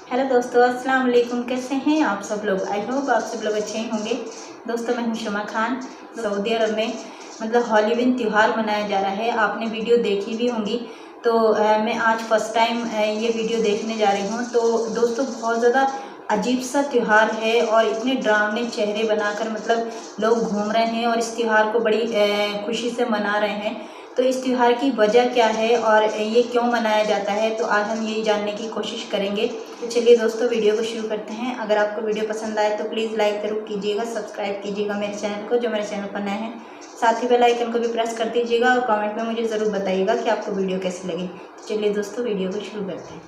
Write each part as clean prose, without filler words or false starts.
Hello दोस्तों, अस्सलाम वालेकुम। कैसे हैं आप सब लोग? आई होप आप सब लोग अच्छे ही होंगे। दोस्तों, मैं हूं शमा खान। सऊदी अरब में हॉलीवीन त्यौहार मनाया जा रहा है। आपने वीडियो देखी भी होंगी। तो मैं आज फर्स्ट टाइम ये वीडियो देखने जा रही हूं। तो दोस्तों, बहुत ज़्यादा अजीब सा त्यौहार है और इतने डरावने चेहरे बनाकर लोग घूम रहे हैं और इस त्यौहार को बड़ी खुशी से मना रहे हैं। तो इस त्यौहार की वजह क्या है और ये क्यों मनाया जाता है, तो आज हम यही जानने की कोशिश करेंगे। तो चलिए दोस्तों, वीडियो को शुरू करते हैं। अगर आपको वीडियो पसंद आए तो प्लीज़ लाइक ज़रूर कीजिएगा, सब्सक्राइब कीजिएगा मेरे चैनल को, जो मेरे चैनल पर नए हैं। साथ ही बेल आइकन को भी प्रेस कर दीजिएगा और कमेंट में मुझे ज़रूर बताइएगा कि आपको वीडियो कैसी लगी। तो चलिए दोस्तों, वीडियो को शुरू करते हैं।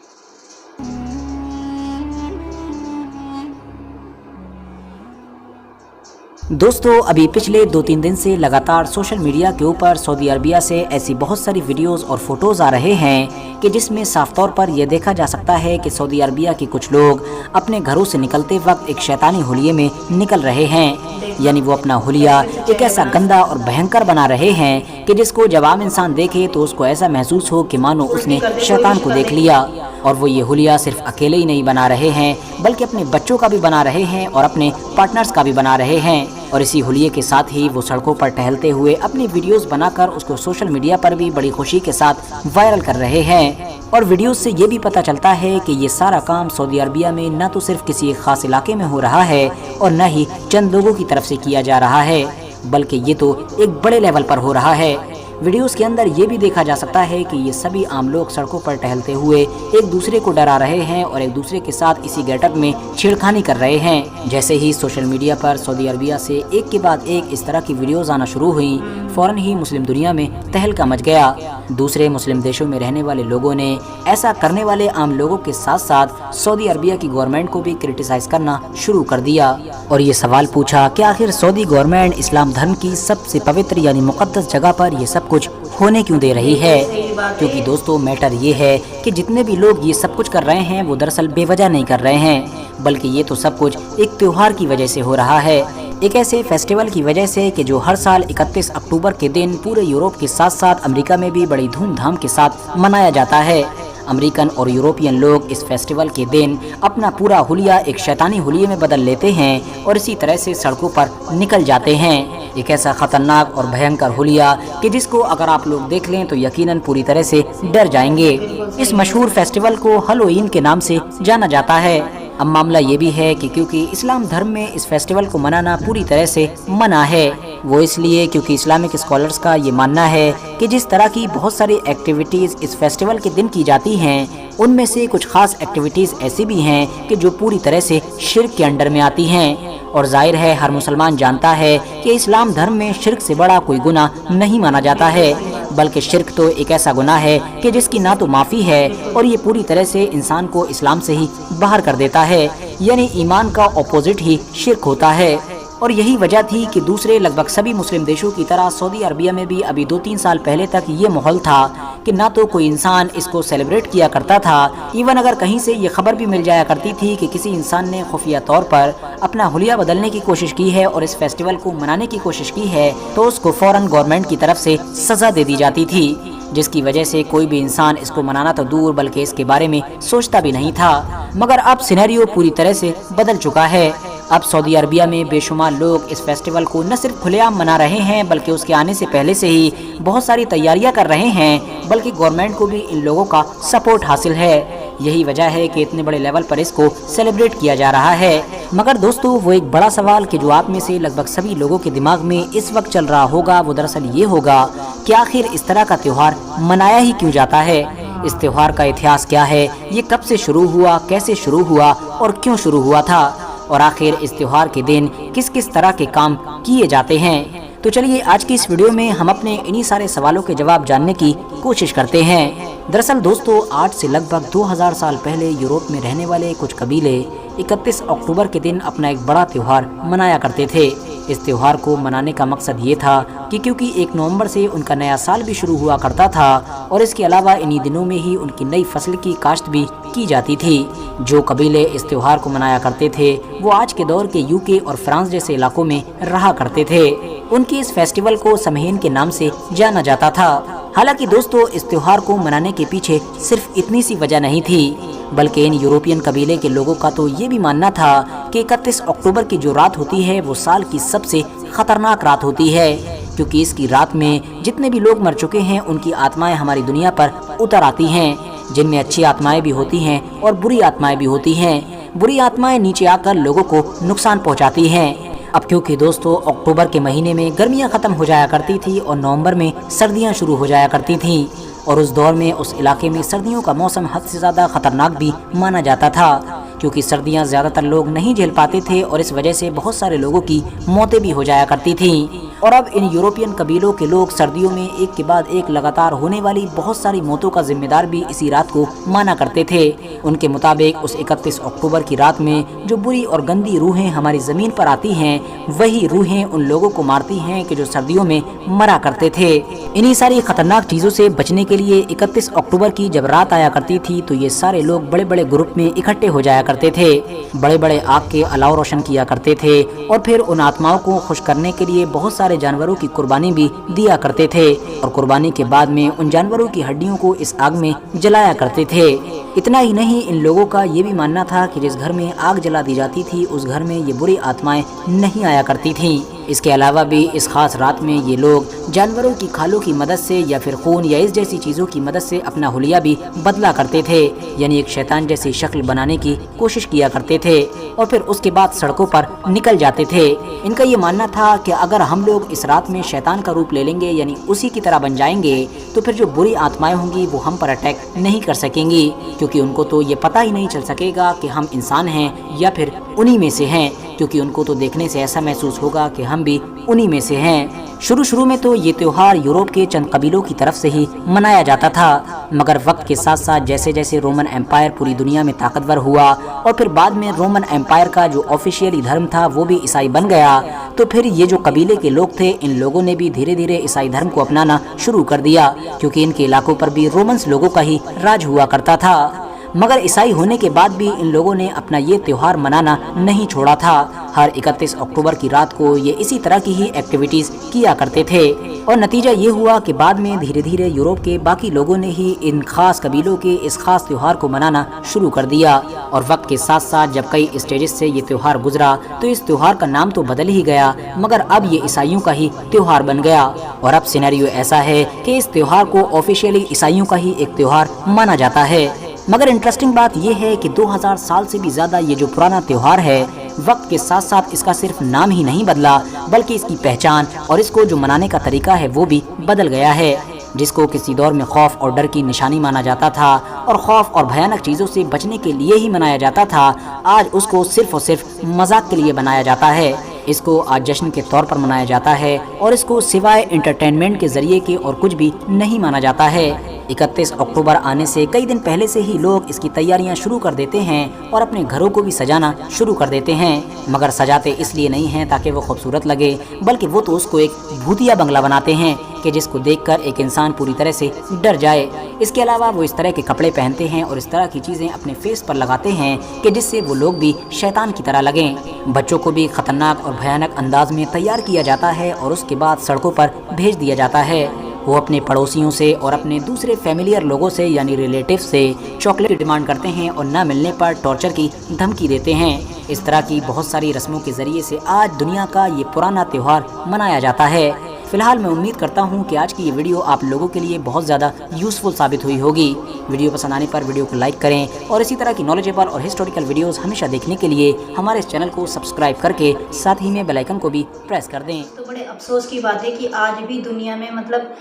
दोस्तों, अभी पिछले 2-3 दिन से लगातार सोशल मीडिया के ऊपर सऊदी अरबिया से ऐसी बहुत सारी वीडियोस और फोटोज़ आ रहे हैं कि जिसमें साफ तौर पर यह देखा जा सकता है कि सऊदी अरबिया के कुछ लोग अपने घरों से निकलते वक्त एक शैतानी हुलिये में निकल रहे हैं। यानी वो अपना हुलिया एक ऐसा गंदा और भयंकर बना रहे हैं कि जिसको जब आम इंसान देखे तो उसको ऐसा महसूस हो कि मानो उसने शैतान को देख लिया। और वो ये हुलिया सिर्फ अकेले ही नहीं बना रहे हैं, बल्कि अपने बच्चों का भी बना रहे हैं और अपने पार्टनर्स का भी बना रहे हैं। और इसी हुलिये के साथ ही वो सड़कों पर टहलते हुए अपनी वीडियोस बनाकर उसको सोशल मीडिया पर भी बड़ी खुशी के साथ वायरल कर रहे हैं। और वीडियोस से ये भी पता चलता है कि ये सारा काम सऊदी अरबिया में न तो सिर्फ किसी एक खास इलाके में हो रहा है और न ही चंद लोगों की तरफ से किया जा रहा है, बल्कि ये तो एक बड़े लेवल पर हो रहा है। वीडियोस के अंदर ये भी देखा जा सकता है कि ये सभी आम लोग सड़कों पर टहलते हुए एक दूसरे को डरा रहे हैं और एक दूसरे के साथ इसी गेटअप में छेड़खानी कर रहे हैं। जैसे ही सोशल मीडिया पर सऊदी अरबिया से एक के बाद एक इस तरह की वीडियोस आना शुरू हुई, फौरन ही मुस्लिम दुनिया में तहलका मच गया। दूसरे मुस्लिम देशों में रहने वाले लोगों ने ऐसा करने वाले आम लोगों के साथ साथ सऊदी अरबिया की गवर्नमेंट को भी क्रिटिसाइज करना शुरू कर दिया और ये सवाल पूछा कि आखिर सऊदी गवर्नमेंट इस्लाम धर्म की सबसे पवित्र यानी मुकद्दस जगह पर ये सब कुछ होने क्यों दे रही है। क्योंकि दोस्तों, मैटर ये है कि जितने भी लोग ये सब कुछ कर रहे हैं वो दरअसल बेवजह नहीं कर रहे हैं, बल्कि ये तो सब कुछ एक त्योहार की वजह से हो रहा है। एक ऐसे फेस्टिवल की वजह से कि जो हर साल 31 अक्टूबर के दिन पूरे यूरोप के साथ साथ अमेरिका में भी बड़ी धूमधाम के साथ मनाया जाता है। अमेरिकन और यूरोपियन लोग इस फेस्टिवल के दिन अपना पूरा हुलिया एक शैतानी हुलिये में बदल लेते हैं और इसी तरह से सड़कों पर निकल जाते हैं। एक ऐसा खतरनाक और भयंकर हुलिया कि जिसको अगर आप लोग देख लें तो यकीनन पूरी तरह से डर जाएंगे। इस मशहूर फेस्टिवल को हैलोवीन के नाम से जाना जाता है। अब मामला ये भी है कि क्योंकि इस्लाम धर्म में इस फेस्टिवल को मनाना पूरी तरह से मना है, वो इसलिए क्योंकि इस्लामिक स्कॉलर्स का ये मानना है कि जिस तरह की बहुत सारी एक्टिविटीज़ इस फेस्टिवल के दिन की जाती हैं, उनमें से कुछ खास एक्टिविटीज़ ऐसी भी हैं कि जो पूरी तरह से शिर्क के अंडर में आती हैं। और जाहिर है हर मुसलमान जानता है कि इस्लाम धर्म में शिर्क से बड़ा कोई गुनाह नहीं माना जाता है, बल्कि शिर्क तो एक ऐसा गुनाह है कि जिसकी ना तो माफ़ी है और ये पूरी तरह से इंसान को इस्लाम से ही बाहर कर देता है। यानी ईमान का ऑपोजिट ही शिर्क होता है। और यही वजह थी कि दूसरे लगभग सभी मुस्लिम देशों की तरह सऊदी अरबिया में भी अभी 2-3 साल पहले तक ये माहौल था कि ना तो कोई इंसान इसको सेलिब्रेट किया करता था। इवन अगर कहीं से ये खबर भी मिल जाया करती थी कि किसी इंसान ने खुफिया तौर पर अपना हुलिया बदलने की कोशिश की है और इस फेस्टिवल को मनाने की कोशिश की है, तो उसको फौरन गवर्नमेंट की तरफ से सजा दे दी जाती थी, जिसकी वजह से कोई भी इंसान इसको मनाना तो दूर बल्कि इसके बारे में सोचता भी नहीं था। मगर अब सिनेरियो पूरी तरह से बदल चुका है। अब सऊदी अरबिया में बेशुमार लोग इस फेस्टिवल को न सिर्फ खुलेआम मना रहे हैं, बल्कि उसके आने से पहले से ही बहुत सारी तैयारियां कर रहे हैं, बल्कि गवर्नमेंट को भी इन लोगों का सपोर्ट हासिल है। यही वजह है कि इतने बड़े लेवल पर इसको सेलिब्रेट किया जा रहा है। मगर दोस्तों, वो एक बड़ा सवाल कि जो आप में से लगभग सभी लोगों के दिमाग में इस वक्त चल रहा होगा, वो दरअसल ये होगा कि आखिर इस तरह का त्यौहार मनाया ही क्यों जाता है। इस त्यौहार का इतिहास क्या है, ये कब से शुरू हुआ, कैसे शुरू हुआ और क्यों शुरू हुआ था, और आखिर इस त्यौहार के दिन किस किस तरह के काम किए जाते हैं। तो चलिए आज की इस वीडियो में हम अपने इन्हीं सारे सवालों के जवाब जानने की कोशिश करते हैं। दरअसल दोस्तों, आज से लगभग 2000 साल पहले यूरोप में रहने वाले कुछ कबीले 31 अक्टूबर के दिन अपना एक बड़ा त्यौहार मनाया करते थे। इस त्यौहार को मनाने का मकसद ये था कि क्योंकि 1 नवंबर से उनका नया साल भी शुरू हुआ करता था और इसके अलावा इन्हीं दिनों में ही उनकी नई फसल की काश्त भी की जाती थी। जो कबीले इस त्यौहार को मनाया करते थे वो आज के दौर के यूके और फ्रांस जैसे इलाकों में रहा करते थे। ان की इस फेस्टिवल को समहीन के नाम से जाना जाता था। हालांकि दोस्तों, इस त्योहार को मनाने के पीछे सिर्फ इतनी सी वजह नहीं थी, बल्कि इन यूरोपियन कबीले के लोगों का तो ये भी मानना था कि 31 अक्टूबर की जो रात होती है वो साल की सबसे खतरनाक रात होती है, क्योंकि इसकी रात में जितने भी लोग मर चुके हैं उनकी आत्माएं हमारी दुनिया पर उतर आती हैं, जिनमें अच्छी आत्माएं भी होती हैं और बुरी आत्माएं भी होती हैं। बुरी आत्माएं नीचे आकर लोगों को नुकसान पहुंचाती हैं। अब क्योंकि दोस्तों अक्टूबर के महीने में गर्मियां ख़त्म हो जाया करती थी और नवंबर में सर्दियां शुरू हो जाया करती थीं, और उस दौर में उस इलाके में सर्दियों का मौसम हद से ज़्यादा ख़तरनाक भी माना जाता था, क्योंकि सर्दियां ज़्यादातर लोग नहीं झेल पाते थे और इस वजह से बहुत सारे लोगों की मौतें भी हो जाया करती थीं। और अब इन यूरोपियन कबीलों के लोग सर्दियों में एक के बाद एक लगातार होने वाली बहुत सारी मौतों का जिम्मेदार भी इसी रात को माना करते थे। उनके मुताबिक उस 31 अक्टूबर की रात में जो बुरी और गंदी रूहें हमारी ज़मीन पर आती हैं, वही रूहें उन लोगों को मारती हैं कि जो सर्दियों में मरा करते थे। इन्हीं सारी खतरनाक चीज़ों से बचने के लिए 31 अक्टूबर की जब रात आया करती थी तो ये सारे लोग बड़े बड़े ग्रुप में इकट्ठे हो जाया करते थे, बड़े बड़े आग के अलाव रोशन किया करते थे और फिर उन आत्माओं को खुश करने के लिए बहुत सारे जानवरों की कुर्बानी भी दिया करते थे, और कुर्बानी के बाद में उन जानवरों की हड्डियों को इस आग में जलाया करते थे। इतना ही नहीं, इन लोगों का ये भी मानना था कि जिस घर में आग जला दी जाती थी उस घर में ये बुरी आत्माएं नहीं आया करती थीं। इसके अलावा भी इस खास रात में ये लोग जानवरों की खालों की मदद से या फिर खून या इस जैसी चीज़ों की मदद से अपना हुलिया भी बदला करते थे, यानी एक शैतान जैसी शक्ल बनाने की कोशिश किया करते थे और फिर उसके बाद सड़कों पर निकल जाते थे। इनका ये मानना था कि अगर हम लोग इस रात में शैतान का रूप ले लेंगे, यानी उसी की तरह बन जाएंगे, तो फिर जो बुरी आत्माएं होंगी वो हम पर अटैक नहीं कर सकेंगी, क्योंकि उनको तो ये पता ही नहीं चल सकेगा कि हम इंसान हैं या फिर उन्हीं में से हैं, क्योंकि उनको तो देखने से ऐसा महसूस होगा कि हम भी उन्हीं में से हैं। शुरू में तो ये त्योहार यूरोप के चंद कबीलों की तरफ से ही मनाया जाता था, मगर वक्त के साथ साथ जैसे जैसे रोमन एम्पायर पूरी दुनिया में ताकतवर हुआ और फिर बाद में रोमन एम्पायर का जो ऑफिशियली धर्म था वो भी ईसाई बन गया, तो फिर ये जो कबीले के लोग थे इन लोगों ने भी धीरे धीरे ईसाई धर्म को अपनाना शुरू कर दिया, क्योंकि इनके इलाकों पर भी रोमन्स लोगों का ही राज हुआ करता था। मगर ईसाई होने के बाद भी इन लोगों ने अपना ये त्योहार मनाना नहीं छोड़ा था। हर 31 अक्टूबर की रात को ये इसी तरह की ही एक्टिविटीज़ किया करते थे और नतीजा ये हुआ कि बाद में धीरे धीरे यूरोप के बाकी लोगों ने ही इन खास कबीलों के इस खास त्योहार को मनाना शुरू कर दिया। और वक्त के साथ साथ जब कई स्टेजेस से ये त्योहार गुजरा तो इस त्योहार का नाम तो बदल ही गया, मगर अब ये ईसाइयों का ही त्योहार बन गया। और अब सिनेरियो ऐसा है कि इस त्योहार को ऑफिशियली ईसाइयों का ही एक त्योहार माना जाता है। मगर इंटरेस्टिंग बात यह है कि 2000 साल से भी ज़्यादा ये जो पुराना त्योहार है, वक्त के साथ साथ इसका सिर्फ नाम ही नहीं बदला, बल्कि इसकी पहचान और इसको जो मनाने का तरीका है वो भी बदल गया है। जिसको किसी दौर में खौफ और डर की निशानी माना जाता था और खौफ और भयानक चीज़ों से बचने के लिए ही मनाया जाता था, आज उसको सिर्फ और सिर्फ मजाक के लिए बनाया जाता है। इसको आज जश्न के तौर पर मनाया जाता है और इसको सिवाय एंटरटेनमेंट के जरिए के और कुछ भी नहीं माना जाता है। 31 अक्टूबर आने से कई दिन पहले से ही लोग इसकी तैयारियां शुरू कर देते हैं और अपने घरों को भी सजाना शुरू कर देते हैं, मगर सजाते इसलिए नहीं हैं ताकि वो खूबसूरत लगे, बल्कि वो तो उसको एक भूतिया बंगला बनाते हैं कि जिसको देखकर एक इंसान पूरी तरह से डर जाए। इसके अलावा वो इस तरह के कपड़े पहनते हैं और इस तरह की चीज़ें अपने फेस पर लगाते हैं कि जिससे वो लोग भी शैतान की तरह लगें। बच्चों को भी खतरनाक और भयानक अंदाज में तैयार किया जाता है और उसके बाद सड़कों पर भेज दिया जाता है। वो अपने पड़ोसियों से और अपने दूसरे फैमिलियर लोगों से यानी रिलेटिव से चॉकलेट की डिमांड करते हैं और ना मिलने पर टॉर्चर की धमकी देते हैं। इस तरह की बहुत सारी रस्मों के ज़रिए से आज दुनिया का ये पुराना त्यौहार मनाया जाता है। फिलहाल मैं उम्मीद करता हूँ कि आज की ये वीडियो आप लोगों के लिए बहुत ज़्यादा यूज़फुल साबित हुई होगी। वीडियो पसंद आने पर वीडियो को लाइक करें और इसी तरह की नॉलेजेबल और हिस्टोरिकल वीडियोस हमेशा देखने के लिए हमारे इस चैनल को सब्सक्राइब करके साथ ही में बेल आइकन को भी प्रेस कर दें। तो बड़े अफसोस की बात है कि आज भी दुनिया में मतलब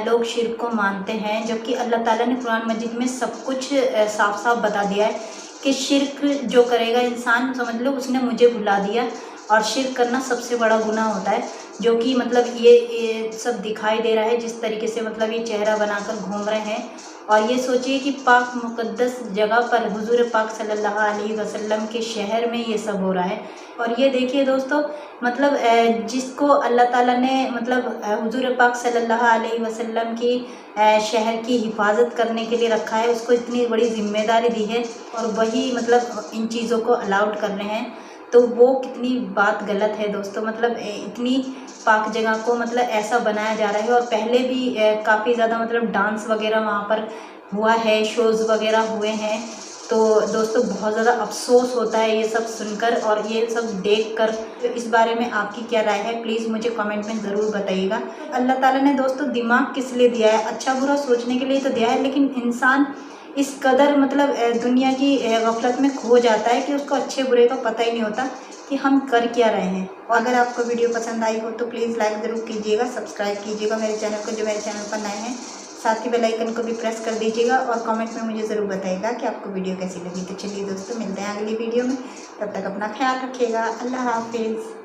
लोग शिर्क को मानते हैं, जबकि अल्लाह ताला ने कुरान मजीद में सब कुछ साफ साफ बता दिया है कि शिर्क जो करेगा इंसान, समझ लो उसने मुझे भुला दिया। और शिर्क करना सबसे बड़ा गुनाह होता है, जो कि मतलब ये सब दिखाई दे रहा है जिस तरीके से मतलब ये चेहरा बनाकर घूम रहे हैं। और ये सोचिए कि पाक मुक़द्दस जगह पर हुजूर पाक सल्लल्लाहु अलैहि वसल्लम के शहर में ये सब हो रहा है। और ये देखिए दोस्तों, मतलब जिसको अल्लाह ताला ने मतलब हुजूर पाक सल्लल्लाहु अलैहि वसल्लम की शहर की हिफाजत करने के लिए रखा है, उसको इतनी बड़ी जिम्मेदारी दी है और वही मतलब इन चीज़ों को अलाउड कर रहे हैं। तो वो कितनी बात गलत है दोस्तों। मतलब इतनी पाक जगह को मतलब ऐसा बनाया जा रहा है। और पहले भी काफ़ी ज़्यादा मतलब डांस वगैरह वहाँ पर हुआ है, शोज़ वगैरह हुए हैं। तो दोस्तों बहुत ज़्यादा अफसोस होता है ये सब सुनकर और ये सब देखकर। तो इस बारे में आपकी क्या राय है, प्लीज़ मुझे कमेंट में ज़रूर बताइएगा। अल्लाह ताला ने दोस्तों दिमाग किस लिए दिया है, अच्छा बुरा सोचने के लिए तो दिया है, लेकिन इंसान इस कदर मतलब दुनिया की गफलत में खो जाता है कि उसको अच्छे बुरे का पता ही नहीं होता कि हम कर क्या रहे हैं। और अगर आपको वीडियो पसंद आई हो तो प्लीज़ लाइक ज़रूर कीजिएगा, सब्सक्राइब कीजिएगा मेरे चैनल को जो मेरे चैनल पर नए हैं। साथ ही बेल आइकन को भी प्रेस कर दीजिएगा और कमेंट में मुझे ज़रूर बताइएगा कि आपको वीडियो कैसी लगी। तो चलिए दोस्तों, मिलते हैं अगली वीडियो में, तब तक अपना ख्याल रखिएगा। अल्लाह हाफिज़।